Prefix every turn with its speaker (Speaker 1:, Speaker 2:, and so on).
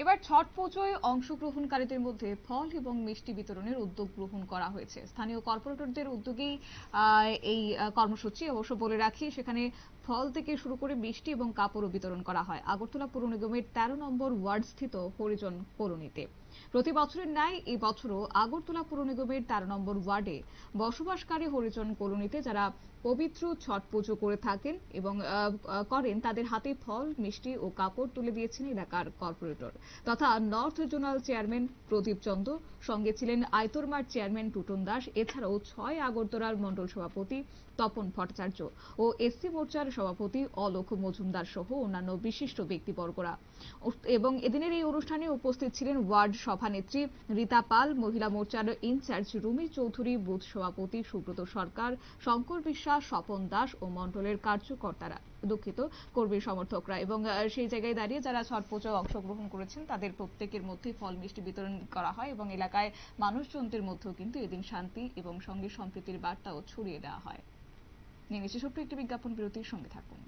Speaker 1: এবার ছট পুজোয় অংশগ্রহণকারীদের মধ্যে ফল এবং মিষ্টি বিতরণের উদ্যোগ গ্রহণ করা হয়েছে। স্থানীয় কর্পোরেটরদের উদ্যোগেই এই কর্মসূচি। অবশ্য বলে রাখি, সেখানে ফল থেকে শুরু করে মিষ্টি এবং কাপড়ও বিতরণ করা হয় আগরতলা পৌর নিগমের 13 নম্বর ওয়ার্ড স্থিত হরিজন কলোনিতে। প্রতি বছরের ন্যায় এই বছরও আগরতলা পৌর নিগমের 13 নম্বর ওয়ার্ডে বসবাসকারী হরিজন কলোনিতে যারা পবিত্র ছট পুজো করে থাকেন এবং করেন, তাদের হাতে ফল, মিষ্টি ও কাপড় তুলে দিয়েছেন এলাকার কর্পোরেটর তথা নর্থ জোনাল চেয়ারম্যান প্রদীপ চন্দ। সঙ্গে ছিলেন আইতরমার চেয়ারম্যান টুটন দাস, এছাড়াও 6 আগরতলার মণ্ডল সভাপতি তপন ভট্টাচার্য ও এসসি মোর্চার সভাপতি অলোক মজুমদার সহ অন্যান্য বিশিষ্ট ব্যক্তিবর্গরা। এবং এদিনের এই অনুষ্ঠানে উপস্থিত ছিলেন ওয়ার্ড সভানেত্রী রীতা পাল, মহিলা মোর্চার ইনচার্জ রুমি চৌধুরী, বুথ সভাপতি সুব্রত সরকার, শঙ্কর বিশ্বাস, স্বপন দাস ও মণ্ডলের কার্যকর্তারা, কর্মী সমর্থকরা। এবং সেই জায়গায় দাঁড়িয়ে যারা ছট পুজোয় অংশগ্রহণ করেছেন তাদের প্রত্যেকের মধ্যে ফল মিষ্টি বিতরণ করা হয় এবং এলাকায় মানুষজনদের মধ্যেও কিন্তু এদিন শান্তি এবং সঙ্গে সম্প্রীতির বার্তাও ছড়িয়ে দেওয়া হয়। নিয়ে নিচ্ছে ছোট্ট একটি বিজ্ঞাপন বিরতির সঙ্গে থাকুন।